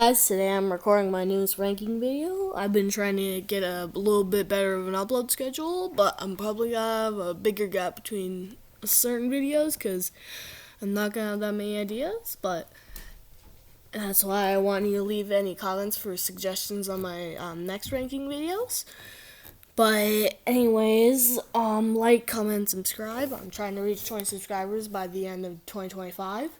Guys, today I'm recording my newest ranking video. I've been trying to get a little bit better of an upload schedule, but I'm probably gonna have a bigger gap between certain videos because I'm not gonna have that many ideas. But that's why I want you to leave any comments for suggestions on my next ranking videos. But anyways, like, comment, subscribe. I'm trying to reach 20 subscribers by the end of 2025.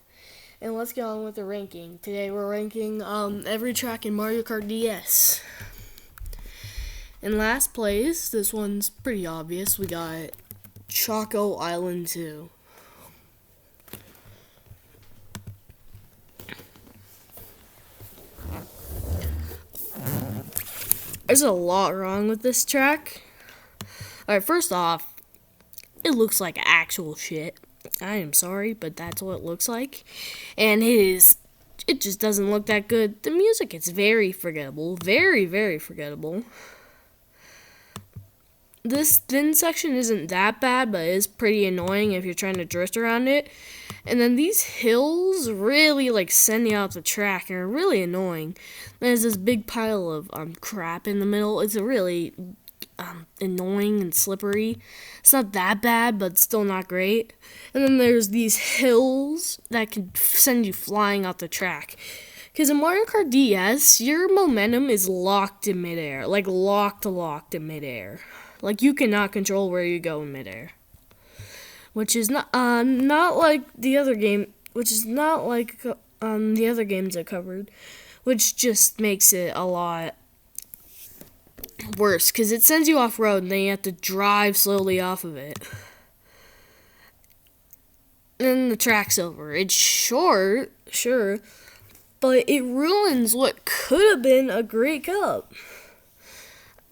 And let's get on with the ranking. Today we're ranking every track in Mario Kart DS. In last place, this one's pretty obvious, we got Choco Island 2. There's a lot wrong with this track. Alright, first off, it looks like actual shit. I am sorry, but that's what it looks like. And it just doesn't look that good. The music is very forgettable. Very, very forgettable. This thin section isn't that bad, but it is pretty annoying if you're trying to drift around it. And then these hills really send you off the track and are really annoying. There's this big pile of crap in the middle. It's a really annoying and slippery. It's not that bad, but still not great. And then there's these hills that can send you flying off the track. Because in Mario Kart DS, your momentum is locked in midair. Locked in midair. You cannot control where you go in midair. Which is not like the other game, which is not like the other games I covered, which just makes it a lot worse, because it sends you off-road and then you have to drive slowly off of it. And the track's over. It's short, sure, but it ruins what could have been a great cup.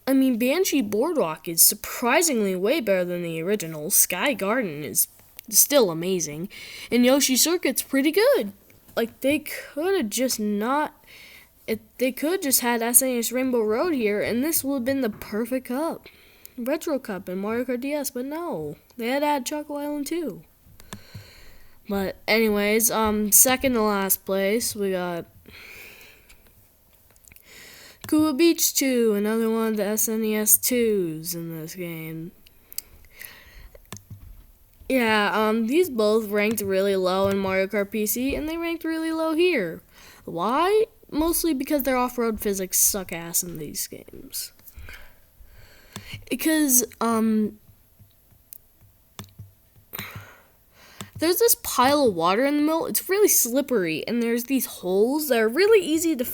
I mean, Banshee Boardwalk is surprisingly way better than the original. Sky Garden is still amazing. And Yoshi Circuit's pretty good. They could have just they could just had SNES Rainbow Road here, and this would have been the perfect cup. Retro Cup in Mario Kart DS, but no. They had to add Choco Island 2. But anyways, second to last place, we got Kua Beach 2, another one of the SNES 2s in this game. Yeah, these both ranked really low in Mario Kart PC, and they ranked really low here. Why? Mostly because their off-road physics suck ass in these games. Because, there's this pile of water in the middle. It's really slippery, and there's these holes that are really easy to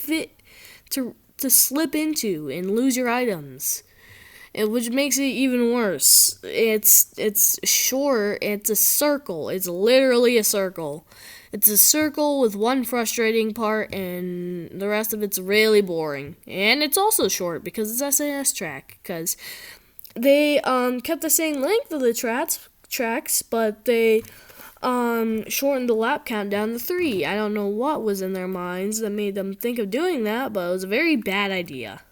to slip into and lose your items, which makes it even worse. It's short. It's a circle. It's literally a circle. It's a circle with one frustrating part, and the rest of it's really boring. And it's also short because it's SNS track. Because they kept the same length of the tracks, but they shortened the lap count down to 3. I don't know what was in their minds that made them think of doing that, but it was a very bad idea.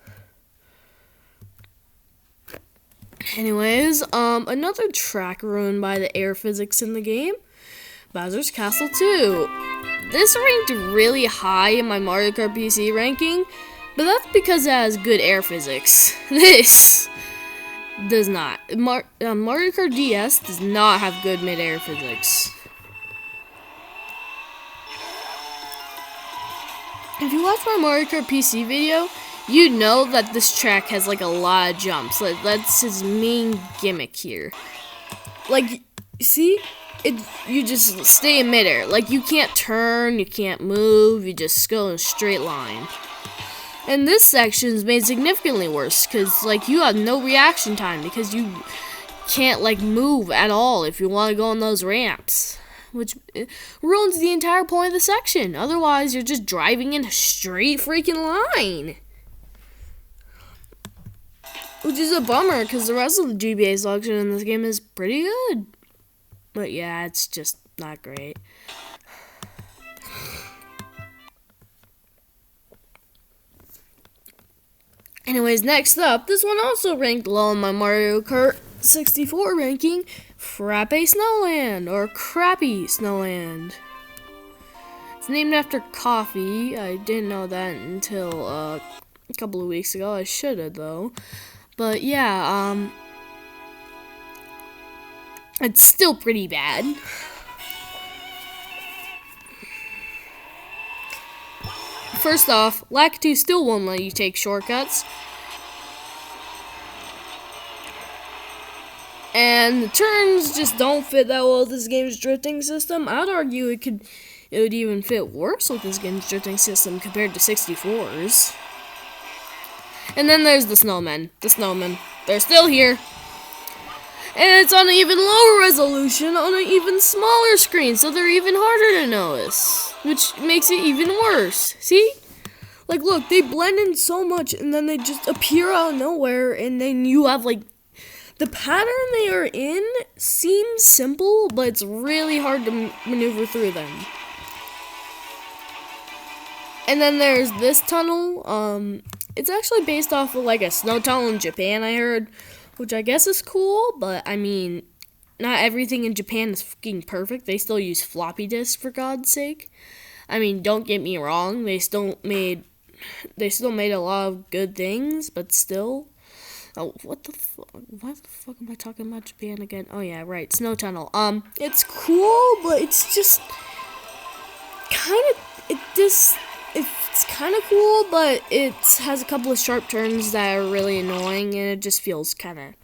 Anyways, another track ruined by the air physics in the game, Bowser's Castle 2. This ranked really high in my Mario Kart PC ranking, but that's because it has good air physics. This does not. Mario Kart DS does not have good mid-air physics. If you watch my Mario Kart PC video, you know that this track has a lot of jumps. That's his main gimmick here. See? You just stay in midair. You can't turn, you can't move, you just go in a straight line. And this section is made significantly worse because you have no reaction time because you can't move at all if you want to go on those ramps, which ruins the entire point of the section. Otherwise, you're just driving in a straight freaking line, which is a bummer because the rest of the GBA selection in this game is pretty good. But yeah, it's just not great. Anyways, next up, this one also ranked low in my Mario Kart 64 ranking, Frappe Snowland, or Crappy Snowland. It's named after coffee. I didn't know that until a couple of weeks ago. I should have though. But yeah, it's still pretty bad. First off, Lakitu still won't let you take shortcuts. And the turns just don't fit that well with this game's drifting system. I'd argue it would even fit worse with this game's drifting system compared to 64's. And then there's the snowmen. They're still here. And it's on an even lower resolution on an even smaller screen, so they're even harder to notice, which makes it even worse. See? Like, look, they blend in so much, and then they just appear out of nowhere, and then you have, like, the pattern they are in seems simple, but it's really hard to maneuver through them. And then there's this tunnel. It's actually based off of, like, a snow tunnel in Japan, I heard, which I guess is cool, but, I mean, not everything in Japan is fucking perfect. They still use floppy disks, for God's sake. I mean, don't get me wrong, they still made a lot of good things, but still. Oh, what the fuck? Why the fuck am I talking about Japan again? Oh yeah, right, snow tunnel. It's cool, but it's just it's kind of cool, but it has a couple of sharp turns that are really annoying, and it just feels kind of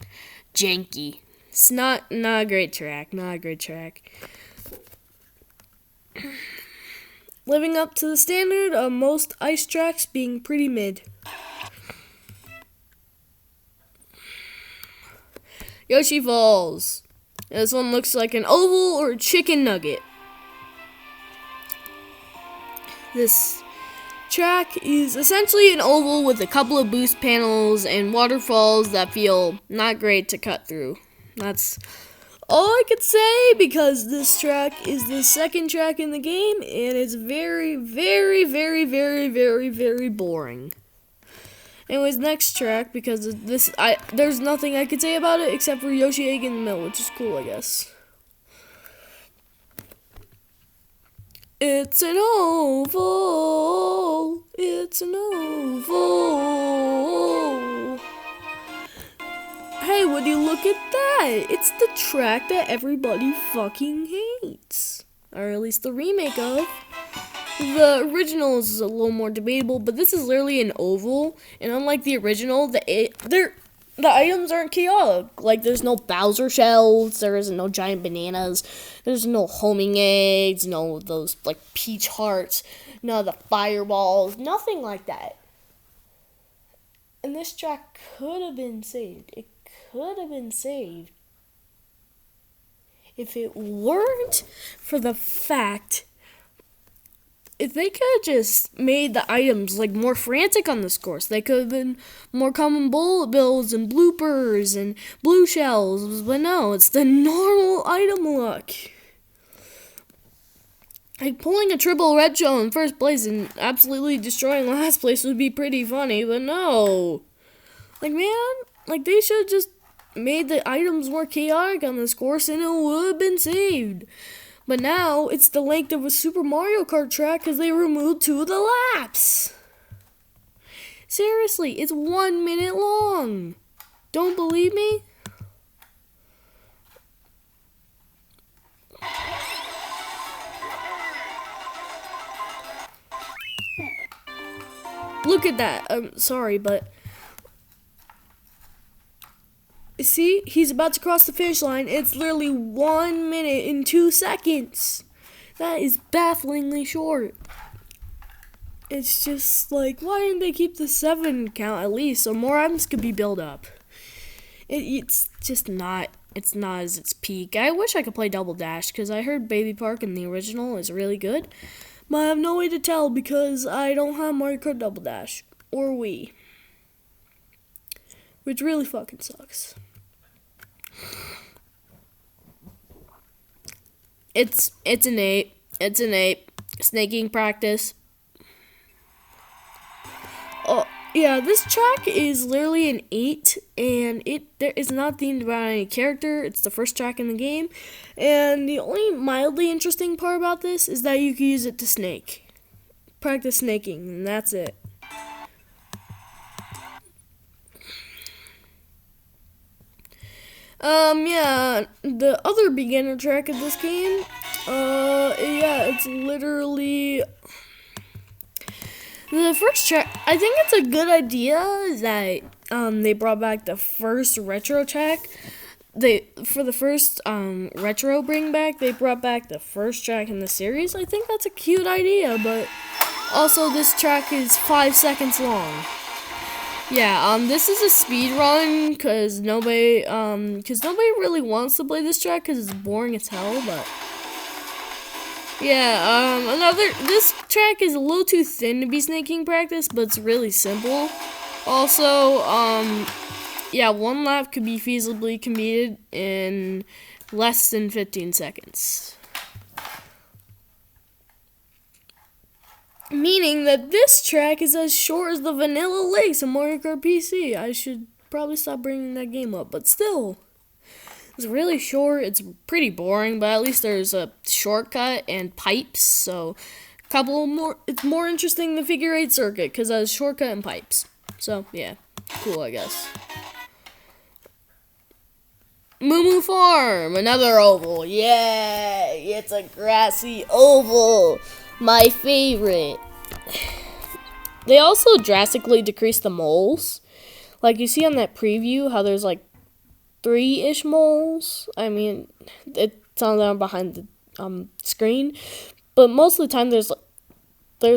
janky. It's not a great track. Living up to the standard of most ice tracks being pretty mid. Yoshi Falls. This one looks like an oval or a chicken nugget. This track is essentially an oval with a couple of boost panels and waterfalls that feel not great to cut through. That's all I could say, because this track is the second track in the game, and it's very, very, very, very, very, very boring. Anyways, next track, because there's nothing I could say about it except for Yoshi Egg in the middle, which is cool, I guess. It's an oval. It's an oval. Hey, would you look at that? It's the track that everybody fucking hates. Or at least the remake of. The original is a little more debatable, but this is literally an oval. And unlike the original, the items aren't chaotic. Like, there's no Bowser shells, there isn't no giant bananas, there's no homing eggs, no those, like, peach hearts, none of the fireballs, nothing like that. And this track could have been saved. It could have been saved if it weren't for the fact, if they could have just made the items, like, more frantic on this course, they could have been more common bullet bills and bloopers and blue shells, but no, it's the normal item look. Like, pulling a triple red shell in first place and absolutely destroying last place would be pretty funny, but no. Like, man, like, they should have just made the items more chaotic on this course and it would have been saved. But now, it's the length of a Super Mario Kart track because they removed 2 of the laps. Seriously, it's 1 minute long. Don't believe me? Look at that. I'm sorry, but see, he's about to cross the finish line. It's literally 1 minute and 2 seconds. That is bafflingly short. It's just like, why didn't they keep the 7 count at least so more items could be built up? It's just not. It's not as its peak. I wish I could play Double Dash because I heard Baby Park in the original is really good. But I have no way to tell because I don't have Mario Kart Double Dash or Wii, which really fucking sucks. It's an 8. It's an 8. Snaking practice. Oh yeah, this track is literally an 8, and there is not themed about any character. It's the first track in the game, and the only mildly interesting part about this is that you can use it to snake. practice snaking, and that's it. Yeah, the other beginner track of this game, yeah, it's literally the first track. I think it's a good idea that they brought back the first retro track. For the first retro bring back, they brought back the first track in the series. I think that's a cute idea, but also this track is 5 seconds long. Yeah, this is a speed run because nobody really wants to play this track because it's boring as hell. But yeah, this track is a little too thin to be snaking practice, but it's really simple. Also, yeah, one lap could be feasibly completed in less than 15 seconds. Meaning that this track is as short as the Vanilla Lakes in Mario Kart PC. I should probably stop bringing that game up, but still. It's really short, it's pretty boring, but at least there's a shortcut and pipes, so it's more interesting than Figure 8 Circuit, because it has shortcut and pipes. So, yeah, cool, I guess. Moo Moo Farm, another oval. Yeah, it's a grassy oval. My favorite. They also drastically decreased the moles. Like you see on that preview how there's like 3-ish moles. I mean, it's on down behind the screen. But most of the time there's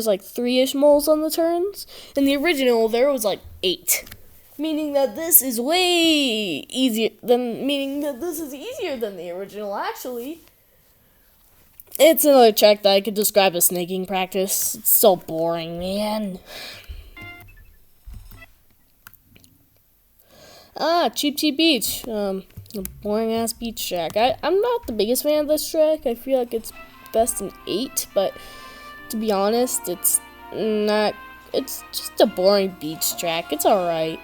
like 3-ish moles on the turns. In the original there was like 8. Meaning that this is easier than the original actually. It's another track that I could describe as snaking practice. It's so boring, man. Cheap Cheap Beach. A boring-ass beach track. I'm not the biggest fan of this track. I feel like it's best in 8, but to be honest, it's not. It's just a boring beach track. It's alright.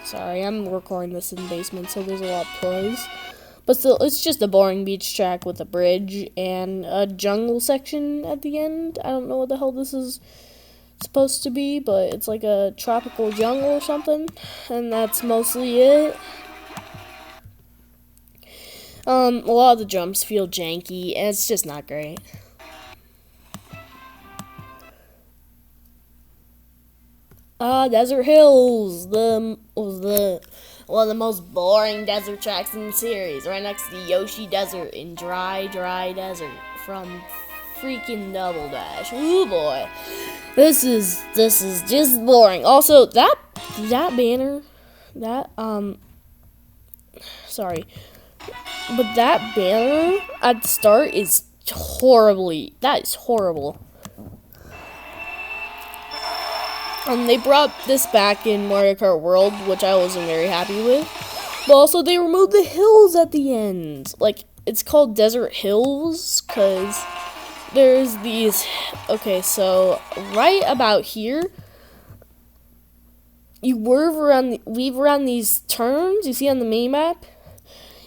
Sorry, I'm recording this in the basement, so there's a lot of pros. But still, it's just a boring beach track with a bridge and a jungle section at the end. I don't know what the hell this is supposed to be, but it's like a tropical jungle or something. And that's mostly it. A lot of the jumps feel janky, and it's just not great. Desert Hills, one of the most boring desert tracks in the series, right next to the Yoshi Desert in Dry Desert from freaking Double Dash. Ooh boy, this is just boring. Also, that banner, sorry, but that banner at the start is horrible. They brought this back in Mario Kart World, which I wasn't very happy with. But also, they removed the hills at the end. Like, it's called Desert Hills, because there's these. Okay, so right about here, you weave around these turns you see on the mini map.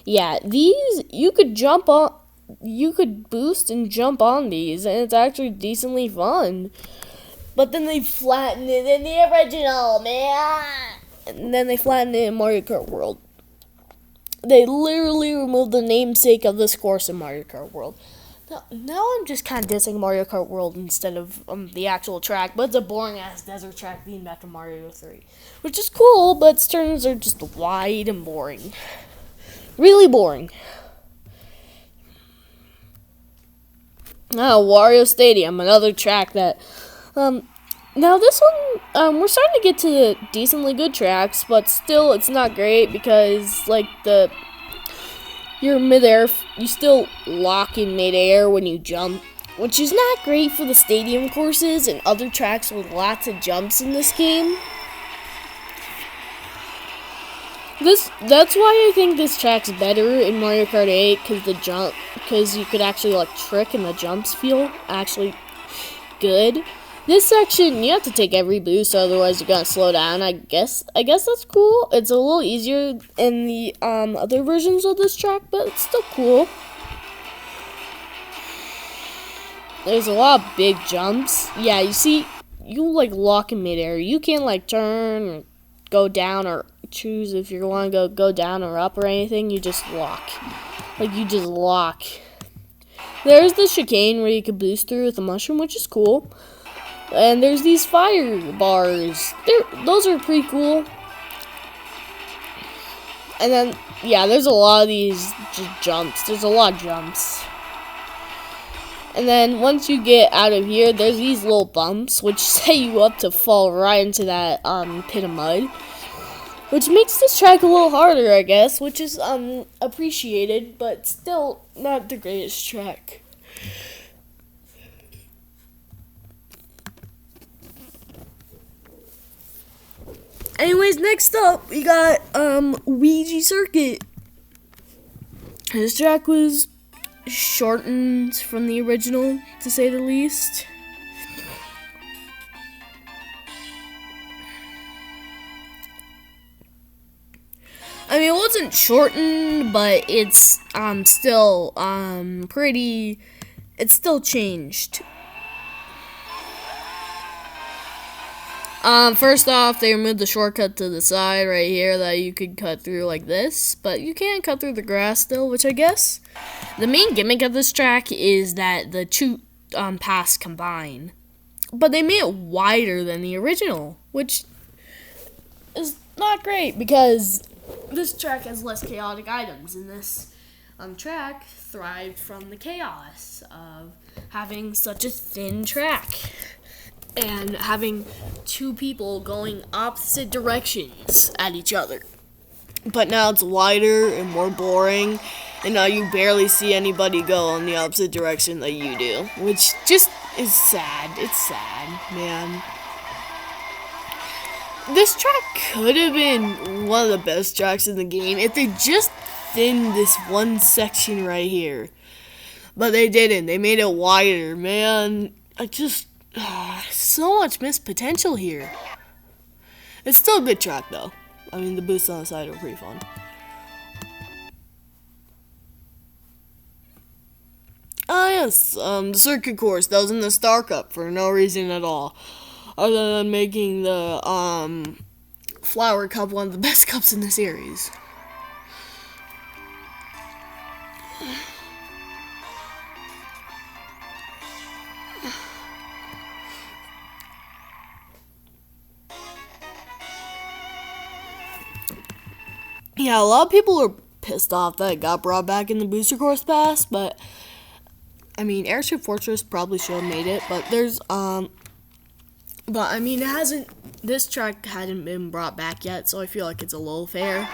Yeah, these you could jump on. You could boost and jump on these, and it's actually decently fun. But then they flattened it in the original, man. And then they flattened it in Mario Kart World. They literally removed the namesake of this course in Mario Kart World. Now I'm just kind of dissing Mario Kart World instead of the actual track. But it's a boring-ass desert track themed after Mario 3. Which is cool, but its turns are just wide and boring. Really boring. Wario Stadium, another track that... Now this one, we're starting to get to decently good tracks, but still it's not great because, like, you're midair, you still lock in midair when you jump, which is not great for the stadium courses and other tracks with lots of jumps in this game. That's why I think this track's better in Mario Kart 8, because you could actually, like, trick and the jumps feel actually good. This section, you have to take every boost, otherwise you're gonna slow down. I guess that's cool. It's a little easier in the other versions of this track, but it's still cool. there's a lot of big jumps. Yeah, you see, you like lock in midair. You can't like turn or go down or choose if you want to go down or up or anything. You just lock. Like you just lock. There's the chicane where you can boost through with the mushroom, which is cool. And there's these fire bars. Those are pretty cool. And then, yeah, there's a lot of these jumps. There's a lot of jumps. And then once you get out of here, there's these little bumps, which set you up to fall right into that pit of mud. Which makes this track a little harder, I guess, which is appreciated, but still not the greatest track. Anyways, next up, we got Ouija Circuit. This track was shortened from the original, to say the least. I mean, it wasn't shortened, but it's still pretty. It's still changed. First off, they removed the shortcut to the side right here that you could cut through like this, but you can't cut through the grass still, which I guess the main gimmick of this track is that the two paths combine, but they made it wider than the original, which is not great because this track has less chaotic items, and this track thrived from the chaos of having such a thin track and having two people going opposite directions at each other. But now it's wider and more boring, and now you barely see anybody go in the opposite direction that you do, which just is sad. It's sad, man. This track could have been one of the best tracks in the game if they just thinned this one section right here. But they didn't. They made it wider, man. So much missed potential here. It's still a good track, though. I mean, the boosts on the side are pretty fun. Ah, yes, the circuit course that was in the Star Cup for no reason at all, other than making the Flower Cup one of the best cups in the series. Yeah, a lot of people are pissed off that it got brought back in the Booster Course Pass, but I mean, Airship Fortress probably should have made it, but there's but I mean, it hasn't. This track hadn't been brought back yet, so I feel like it's a little fair.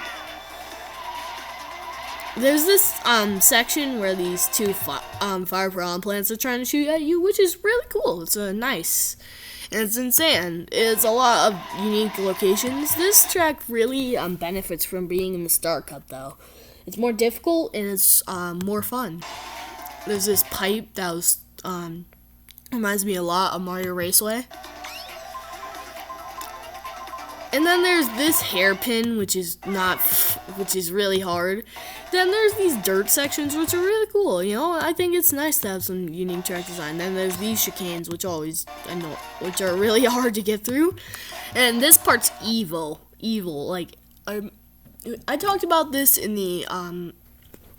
There's this section where these two fire piranha plants are trying to shoot at you, which is really cool. It's nice. And it's in sand. It's a lot of unique locations. This track really benefits from being in the Star Cup, though. It's more difficult and it's more fun. There's this pipe that was reminds me a lot of Mario Raceway. And then there's this hairpin, which is really hard. Then there's these dirt sections, which are really cool. You know, I think it's nice to have some unique track design. Then there's these chicanes, which which are really hard to get through. And this part's evil. Like I talked about this in the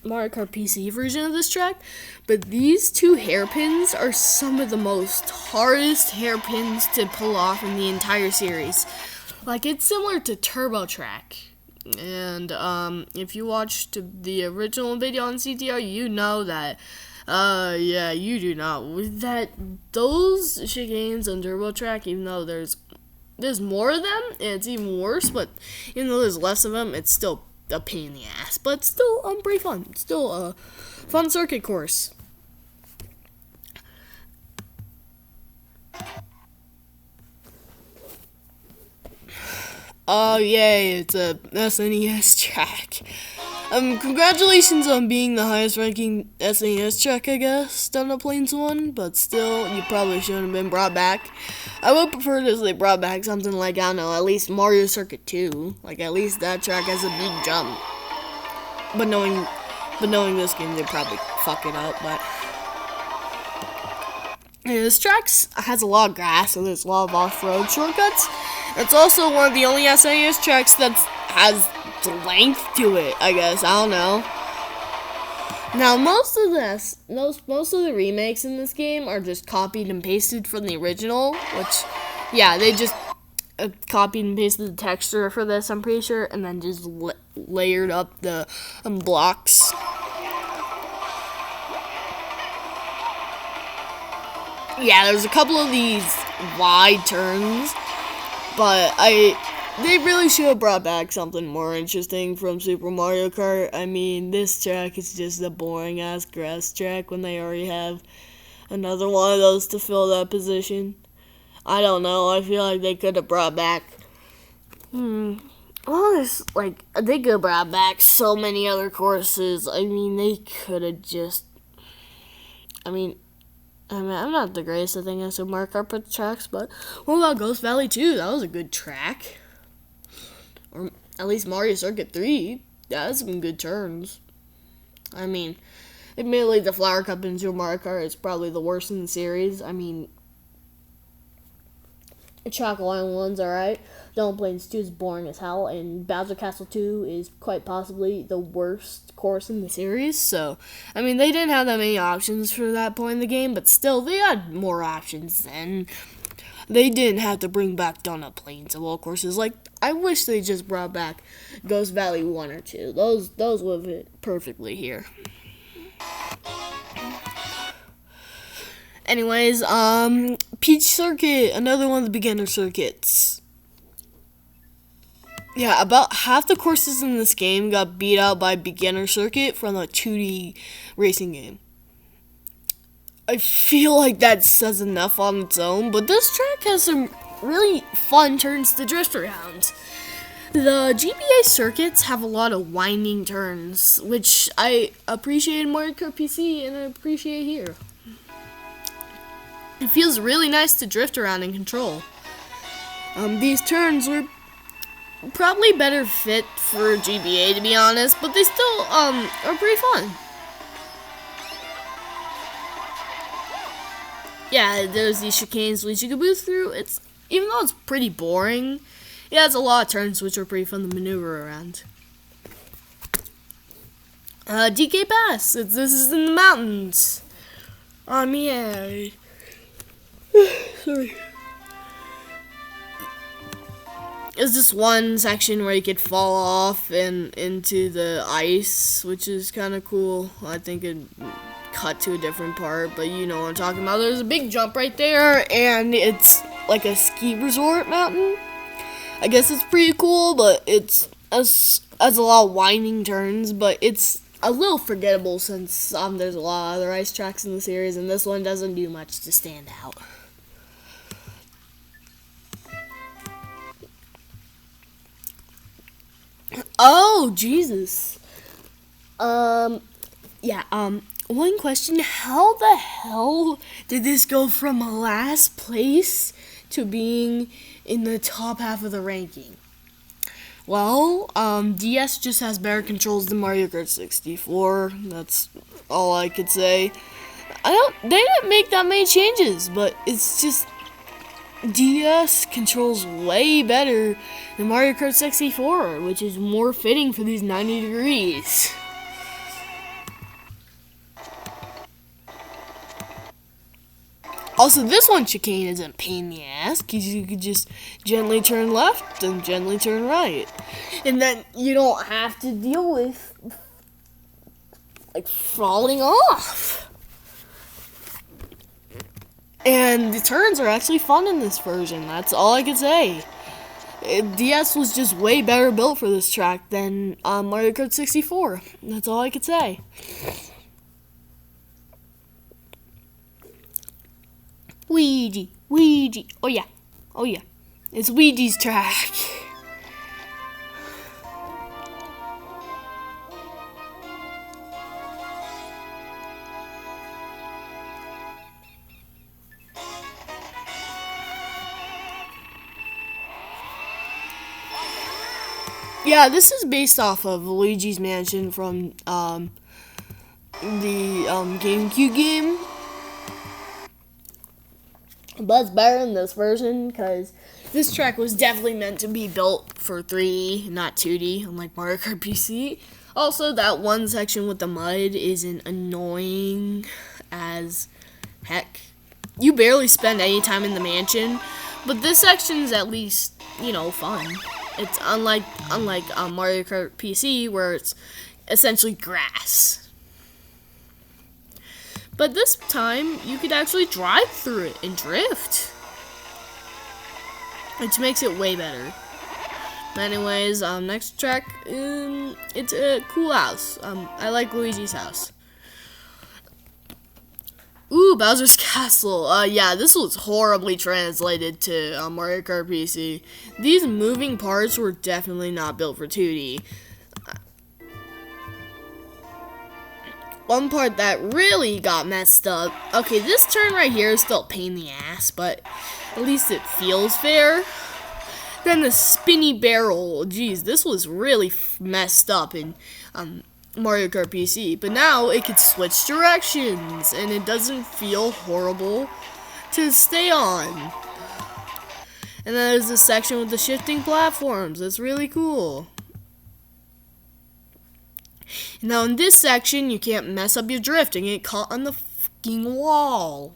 Mario Kart PC version of this track, but these two hairpins are some of the most hardest hairpins to pull off in the entire series. Like, it's similar to Turbo Track. And if you watched the original video on CTR, you know that yeah, you do not. That those chicanes on Turbo Track, even though there's more of them, and it's even worse, but even though there's less of them, it's still a pain in the ass. But still, pretty fun. Still a fun circuit course. Oh, yay, it's a SNES track. Congratulations on being the highest ranking SNES track, I guess, down the Plains 1, but still, you probably shouldn't have been brought back. I would prefer if they brought back something like, I don't know, at least Mario Circuit 2. Like, at least that track has a big jump. But knowing this game, they'd probably fuck it up, but And this track has a lot of grass, so there's a lot of off-road shortcuts. It's also one of the only SNES tracks that has length to it, I guess. I don't know. Now, most of the remakes in this game are just copied and pasted from the original, which, yeah, they just copied and pasted the texture for this, I'm pretty sure, and then just layered up the blocks. Yeah, there's a couple of these wide turns, but they really should have brought back something more interesting from Super Mario Kart. I mean, this track is just a boring-ass grass track when they already have another one of those to fill that position. I don't know, I feel like they could have brought back... Well, they could have brought back so many other courses. I mean, they could have just... I'm not the greatest at thinking of Super Mario Kart tracks, but what about Ghost Valley 2? That was a good track. Or at least Mario Circuit 3. That had some good turns. I mean, admittedly, the Flower Cup in Super Mario Kart is probably the worst in the series. I mean, Chocolate Island 1's alright. Don't Plains 2 is boring as hell, and Bowser Castle 2 is quite possibly the worst course in the series. So, I mean, they didn't have that many options for that point in the game, but still, they had more options then. They didn't have to bring back Donut Plains of all courses. Like, I wish they just brought back Ghost Valley 1 or 2. Those would fit perfectly here. Anyways, Peach Circuit, another one of the beginner circuits. Yeah, about half the courses in this game got beat out by beginner circuit from a 2D racing game. I feel like that says enough on its own, but this track has some really fun turns to drift around. The GBA circuits have a lot of winding turns, which I appreciate in Mario Kart PC and I appreciate here. It feels really nice to drift around and control. These turns were probably better fit for GBA, to be honest, but they still are pretty fun. Yeah, there's these chicanes which you can move through. Even though it's pretty boring, it has a lot of turns which are pretty fun to maneuver around. DK Pass. This is in the mountains. Yeah. Sorry. There's this one section where you could fall off and into the ice, which is kind of cool. I think it cut to a different part, but you know what I'm talking about. There's a big jump right there, and it's like a ski resort mountain. I guess it's pretty cool, but it's has a lot of winding turns, but it's a little forgettable since there's a lot of other ice tracks in the series, and this one doesn't do much to stand out. Oh, Jesus. One question, how the hell did this go from last place to being in the top half of the ranking? Well, DS just has better controls than Mario Kart 64. That's all I could say. They didn't make that many changes, but it's just DS controls way better than Mario Kart 64, which is more fitting for these 90 degrees. Also, this one chicane isn't a pain in the ass, because you could just gently turn left and gently turn right. And then you don't have to deal with, falling off. And the turns are actually fun in this version, that's all I could say. DS was just way better built for this track than Mario Kart 64. That's all I could say. Ouija. Oh yeah. It's Ouija's track. Yeah, this is based off of Luigi's Mansion from the GameCube game. But it's better in this version because this track was definitely meant to be built for 3D, not 2D, unlike Mario Kart PC. Also, that one section with the mud isn't annoying as heck. You barely spend any time in the mansion, but this section is at least, fun. It's unlike Mario Kart PC where it's essentially grass. But this time, you could actually drive through it and drift, which makes it way better. Anyways, next track, it's a cool house. I like Luigi's house. Ooh, Bowser's Castle. Yeah, this was horribly translated to Mario Kart PC. These moving parts were definitely not built for 2D. One part that really got messed up. Okay, this turn right here is still a pain in the ass, but at least it feels fair. Then the spinny barrel. Geez, this was really messed up in Mario Kart PC. But now it could switch directions, and it doesn't feel horrible to stay on. And then there's this section with the shifting platforms. That's really cool. Now in this section, you can't mess up your drift and get caught on the fucking wall.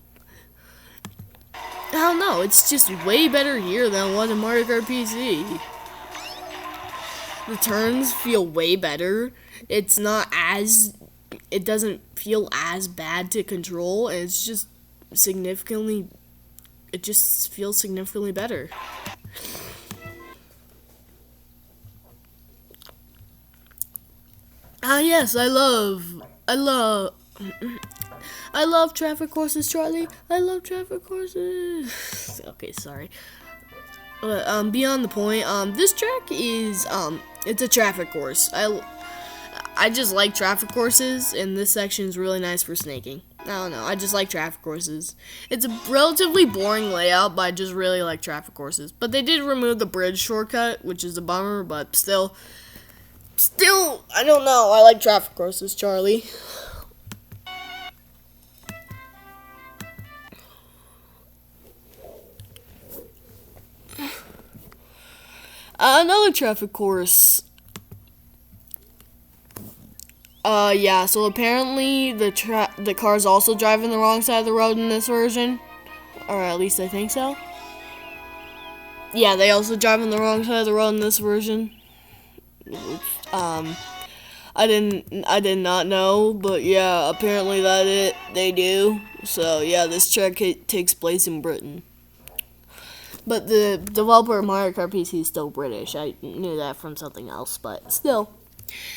I don't know, it's just way better here than it was in Mario Kart PC. The turns feel way better. It doesn't feel as bad to control, and it just feels significantly better. Yes, I love traffic courses, Charlie. I love traffic courses. Okay, sorry. Beyond the point, this track is, it's a traffic course. I just like traffic courses, and this section is really nice for snaking. I don't know, I just like traffic courses. It's a relatively boring layout, but I just really like traffic courses. But they did remove the bridge shortcut, which is a bummer, but still, I don't know. I like traffic courses, Charlie. Another traffic course. Yeah, so apparently the car's also driving the wrong side of the road in this version. Or at least I think so. Yeah, they also drive on the wrong side of the road in this version. I did not know, but yeah, apparently they do. So yeah, this track takes place in Britain. But the developer of Mario Kart PC is still British. I knew that from something else, but still.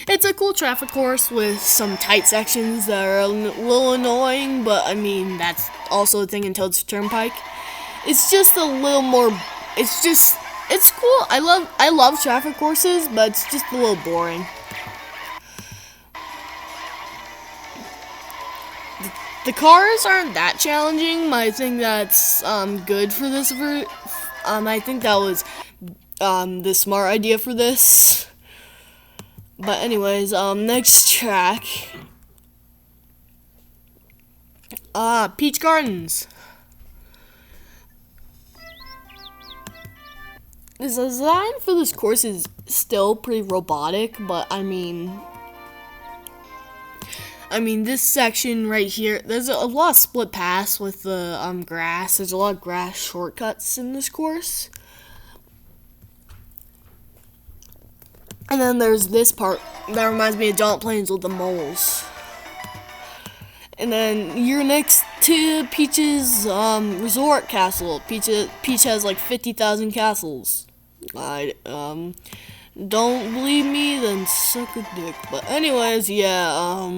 It's a cool traffic course with some tight sections that are a little annoying, but I mean, that's also a thing in Toad's Turnpike. It's just a little more, it's cool. I love traffic courses, but it's just a little boring. The cars aren't that challenging, but I think that's good for this I think that was the smart idea for this. But anyways, next track. Peach Gardens. The design for this course is still pretty robotic, but I mean, this section right here, there's a lot of split paths with the grass. There's a lot of grass shortcuts in this course. And then there's this part that reminds me of Giant Plains with the moles. And then you're next to Peach's resort castle. Peach has like 50,000 castles. Don't believe me, then suck a dick. But anyways, yeah,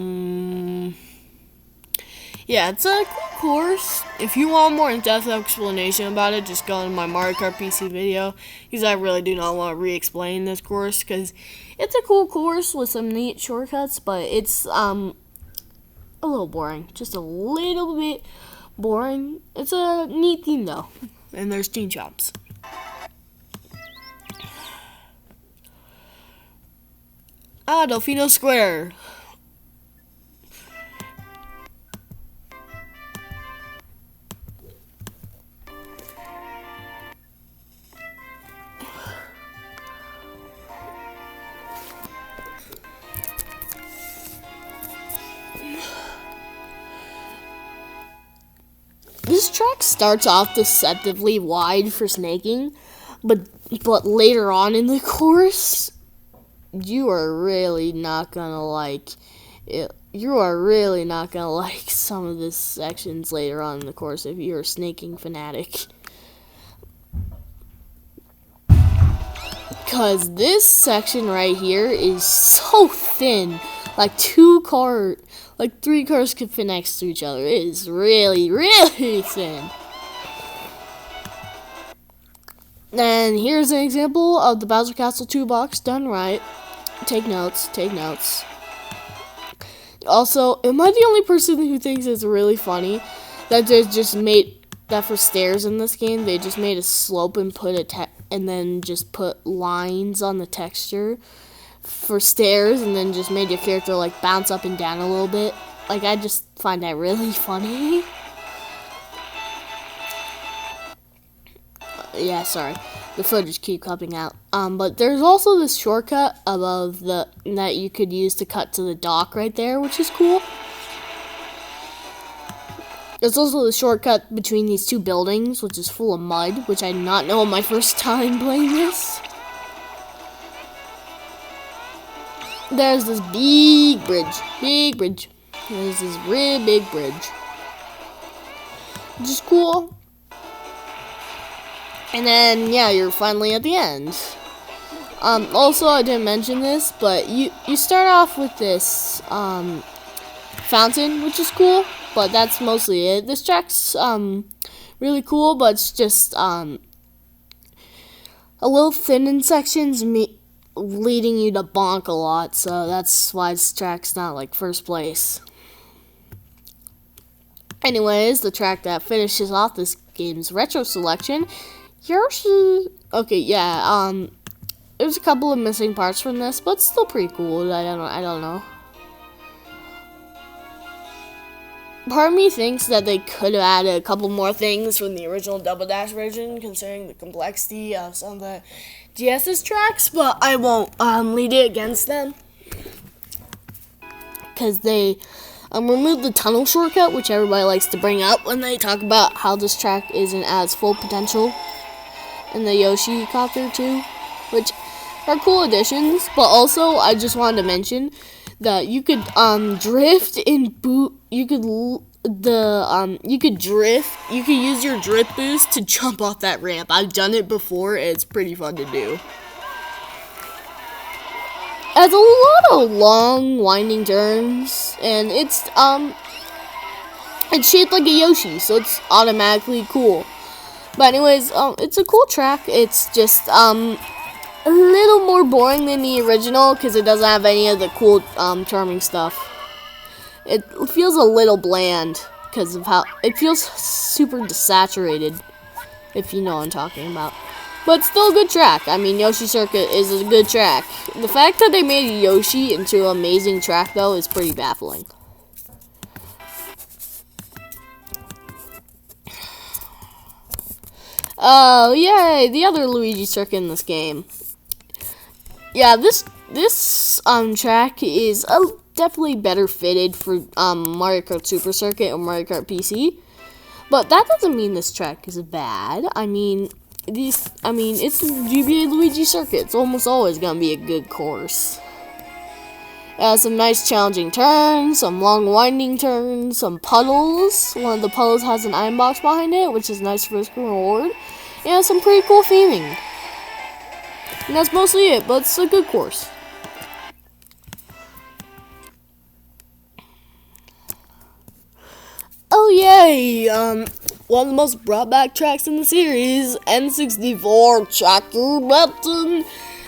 it's a cool course. If you want more in-depth explanation about it, just go to my Mario Kart PC video, because I really do not want to re-explain this course, because it's a cool course with some neat shortcuts, but it's a little boring. Just a little bit boring. It's a neat theme, though. And there's Teen Chops. Delfino Square. This track starts off deceptively wide for snaking, but later on in the course, you are really not gonna like it. You are really not gonna like some of the sections later on in the course if you're a snaking fanatic. Because this section right here is so thin, like three cars could fit next to each other. It is really, really thin. And here's an example of the Bowser Castle 2 box done right. Take notes, take notes. Also, am I the only person who thinks it's really funny that they just made that for stairs in this game? They just made a slope and and then just put lines on the texture for stairs, and then just made your character like bounce up and down a little bit. Like, I just find that really funny. Yeah, sorry, the footage keep coming out. But there's also this shortcut above that you could use to cut to the dock right there, which is cool. There's also the shortcut between these two buildings, which is full of mud, which I did not know on my first time playing this. There's this big bridge. There's this really big bridge, which is cool. And then, yeah, you're finally at the end. Also, I didn't mention this, but you start off with this fountain, which is cool, but that's mostly it. This track's really cool, but it's just a little thin in sections, leading you to bonk a lot, so that's why this track's not like first place. Anyways, the track that finishes off this game's retro selection, Yoshi. Okay, yeah, there's a couple of missing parts from this, but it's still pretty cool. I don't know. Part of me thinks that they could have added a couple more things from the original Double Dash version, considering the complexity of some of the DS's tracks, but I won't lead it against them, because they removed the tunnel shortcut, which everybody likes to bring up when they talk about how this track isn't as full potential, and the Yoshi Copter too, which are cool additions. But also, I just wanted to mention that you could drift and boot. You could drift. You could use your drift boost to jump off that ramp. I've done it before. It's pretty fun to do. It has a lot of long, winding turns, and it's shaped like a Yoshi, so it's automatically cool. But anyways, it's a cool track. It's just a little more boring than the original because it doesn't have any of the cool, charming stuff. It feels a little bland because of how it feels super desaturated, if you know what I'm talking about. But still a good track. I mean, Yoshi Circuit is a good track. The fact that they made Yoshi into an amazing track, though, is pretty baffling. Oh, yay! The other Luigi Circuit in this game. Yeah, this track is definitely better fitted for Mario Kart Super Circuit or Mario Kart PC. But that doesn't mean this track is bad. I mean, it's the GBA Luigi Circuit. It's almost always gonna be a good course. It has some nice challenging turns, some long winding turns, some puddles. One of the puddles has an iron box behind it, which is nice for risk and reward. And some pretty cool theming. And that's mostly it, but it's a good course. Oh yay! One of the most brought back tracks in the series, N64 Tracker Button.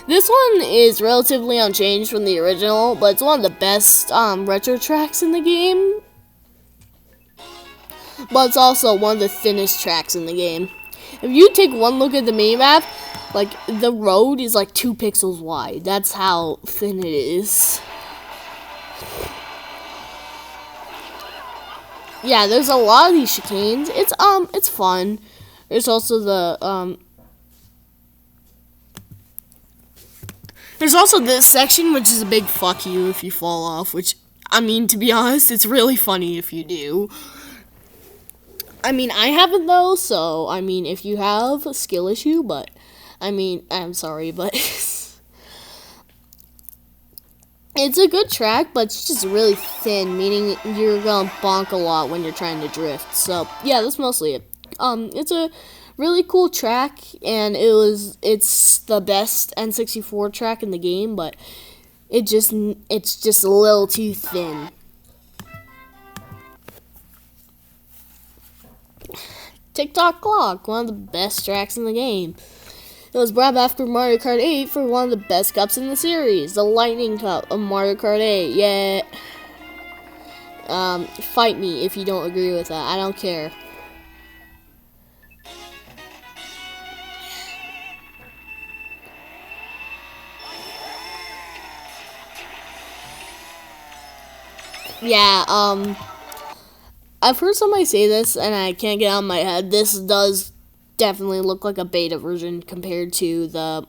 This one is relatively unchanged from the original, but it's one of the best retro tracks in the game. But it's also one of the thinnest tracks in the game. If you take one look at the minimap, like, the road is like 2 pixels wide. That's how thin it is. Yeah, there's a lot of these chicanes. It's fun. There's also there's also this section, which is a big fuck you if you fall off, which, I mean, to be honest, it's really funny if you do. I mean, I haven't though, so I mean, if you have a skill issue, but I mean, I'm sorry, but it's a good track, but it's just really thin, meaning you're gonna bonk a lot when you're trying to drift. So yeah, that's mostly it. It's a really cool track, and it's the best N64 track in the game, but it's just a little too thin. Tick-Tock Clock, one of the best tracks in the game. It was brought back from Mario Kart 8 for one of the best cups in the series, the Lightning Cup of Mario Kart 8. Yeah. Fight me if you don't agree with that. I don't care. Yeah, I've heard somebody say this, and I can't get out of my head. This does definitely look like a beta version compared to the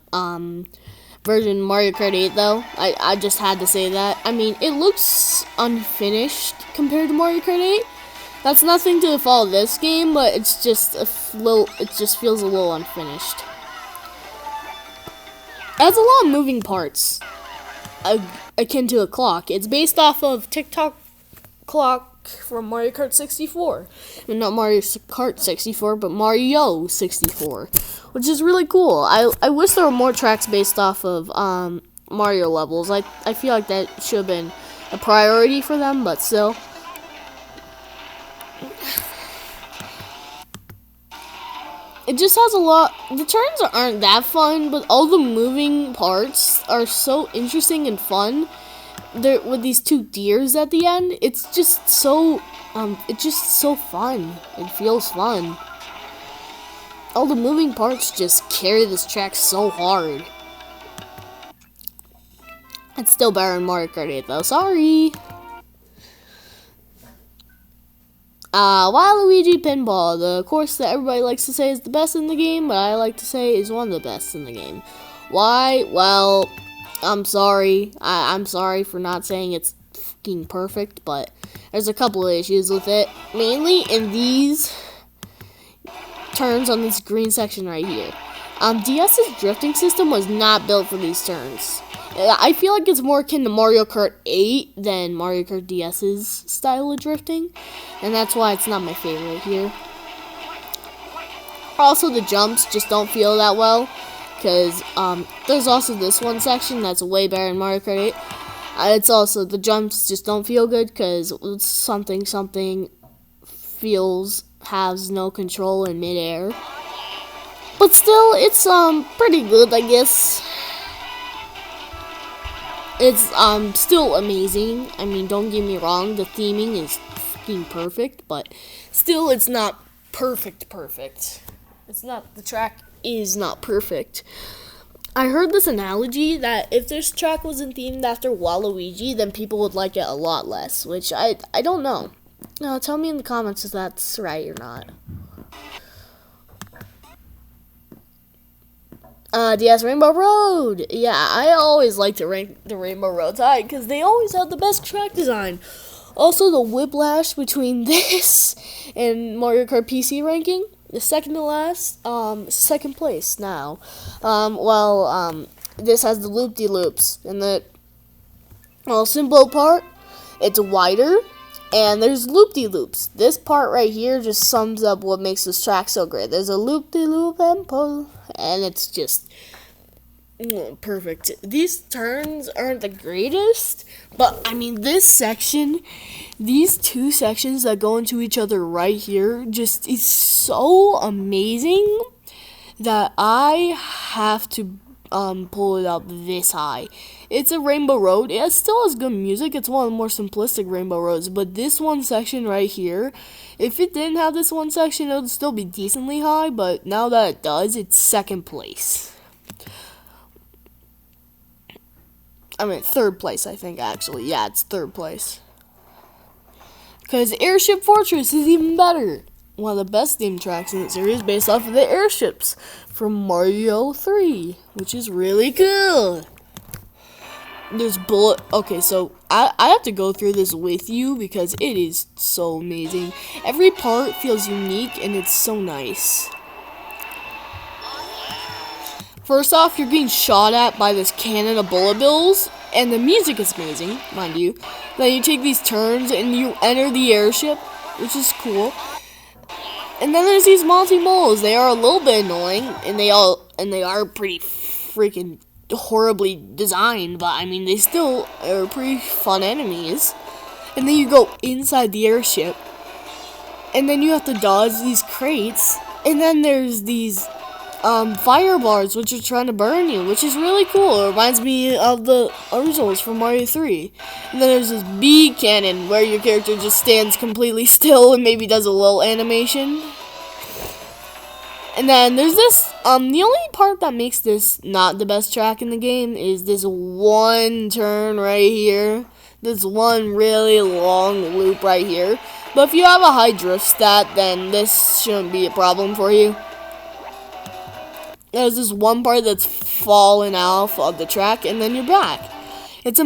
version Mario Kart 8, though. I just had to say that. I mean, it looks unfinished compared to Mario Kart 8. That's nothing to fault this game, but it's just it just feels a little unfinished. It has a lot of moving parts, akin to a clock. It's based off of Tick-Tock Clock from Mario Kart 64. And not Mario Kart 64, but Mario 64, which is really cool. I wish there were more tracks based off of Mario levels. I feel like that should have been a priority for them, but still. It just has a lot. The turns aren't that fun, but all the moving parts are so interesting and fun. There with these two deers at the end, it's just so fun. It feels fun. All the moving parts just carry this track so hard. It's still better than Mario Kart 8 though. Sorry. Waluigi Pinball, the course that everybody likes to say is the best in the game, but I like to say is one of the best in the game. Why? Well, I'm sorry. I'm sorry for not saying it's fucking perfect, but there's a couple of issues with it. Mainly in these turns on this green section right here. DS's drifting system was not built for these turns. I feel like it's more akin to Mario Kart 8 than Mario Kart DS's style of drifting, and that's why it's not my favorite here. Also, the jumps just don't feel that well, because there's also this one section that's way better than Mario Kart 8. It's also, the jumps just don't feel good, because something has no control in midair. But still, it's pretty good, I guess. It's still amazing. I mean, don't get me wrong, the theming is fucking perfect, but still it's not perfect. It's not, the track is not perfect. I heard this analogy that if this track wasn't themed after Waluigi, then people would like it a lot less, which I don't know. Tell me in the comments if that's right or not. DS Rainbow Road. Yeah, I always like to rank the Rainbow Roads high because they always have the best track design. Also, the whiplash between this and Mario Kart PC ranking, the second to last, second place now. This has the loop-de-loops, and the simple part, it's wider, and there's loop-de-loops. This part right here just sums up what makes this track so great. There's a loop-de-loop and pull, and it's just perfect. These turns aren't the greatest, but I mean this section, these two sections that go into each other right here, just is so amazing that I have to pull it up this high. It's a Rainbow Road. It still has good music. It's one of the more simplistic Rainbow Roads, but this one section right here, if it didn't have this one section, it would still be decently high, but now that it does, it's second place. I mean, third place, I think, actually. Yeah, it's third place. Because Airship Fortress is even better. One of the best theme tracks in the series based off of the airships from Mario 3, which is really cool. There's bullet. Okay, so I have to go through this with you because it is so amazing. Every part feels unique and it's so nice. First off, you're being shot at by this cannon of bullet bills, and the music is amazing, mind you. Then you take these turns and you enter the airship, which is cool. And then there's these Monty Moles. They are a little bit annoying, and they are pretty freaking horribly designed, but I mean they still are pretty fun enemies. And then you go inside the airship, and then you have to dodge these crates, and then there's these fire bars which are trying to burn you, which is really cool. It reminds me of the originals from Mario 3. And then there's this bee cannon where your character just stands completely still and maybe does a little animation. And then there's this, the only part that makes this not the best track in the game is this one turn right here. This one really long loop right here. But if you have a high drift stat, then this shouldn't be a problem for you. There's this one part that's fallen off of the track, and then you're back. It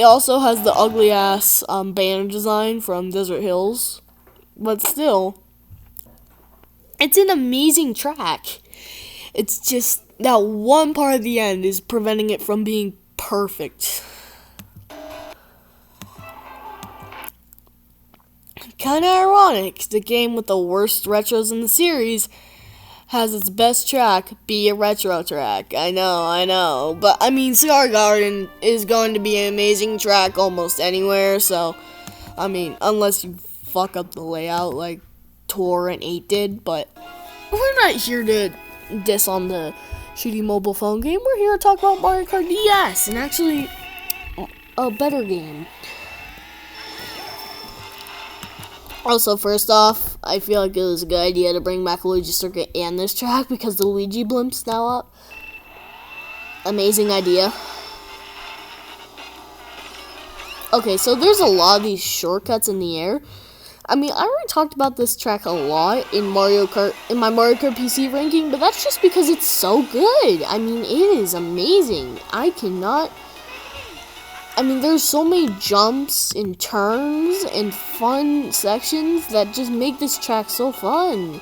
also has the ugly ass banner design from Desert Hills, but still, it's an amazing track. It's just that one part at the end is preventing it from being perfect. Kinda ironic, the game with the worst retros in the series has its best track be a retro track. I know. But, I mean, Cigar Garden is going to be an amazing track almost anywhere, so, I mean, unless you fuck up the layout like Torrent 8 did, but we're not here to diss on the shitty mobile phone game. We're here to talk about Mario Kart DS, and actually a better game. Also, first off, I feel like it was a good idea to bring back Luigi Circuit and this track because the Luigi blimp's now up. Amazing idea. Okay, so there's a lot of these shortcuts in the air. I mean, I already talked about this track a lot in Mario Kart, in my Mario Kart PC ranking, but that's just because it's so good. I mean, it is amazing. There's so many jumps and turns and fun sections that just make this track so fun.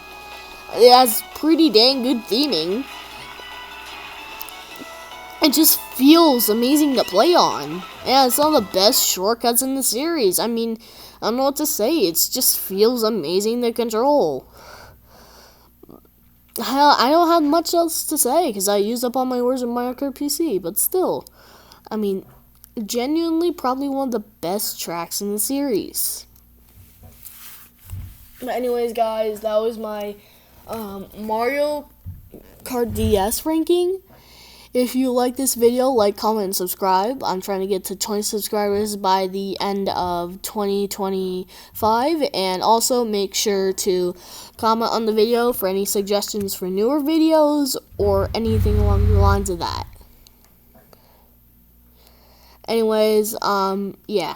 It has pretty dang good theming. It just feels amazing to play on. Yeah, it's one of the best shortcuts in the series. I mean, I don't know what to say. It just feels amazing to control. Hell, I don't have much else to say because I used up all my words in Mario Kart PC, but still, I mean, genuinely probably one of the best tracks in the series. But anyways, guys, that was my Mario Kart DS ranking. If you like this video, like, comment, and subscribe. I'm trying to get to 20 subscribers by the end of 2025. And also make sure to comment on the video for any suggestions for newer videos or anything along the lines of that. Anyways, yeah.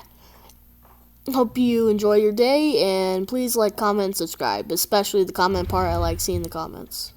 Hope you enjoy your day, and please like, comment, and subscribe. Especially the comment part. I like seeing the comments.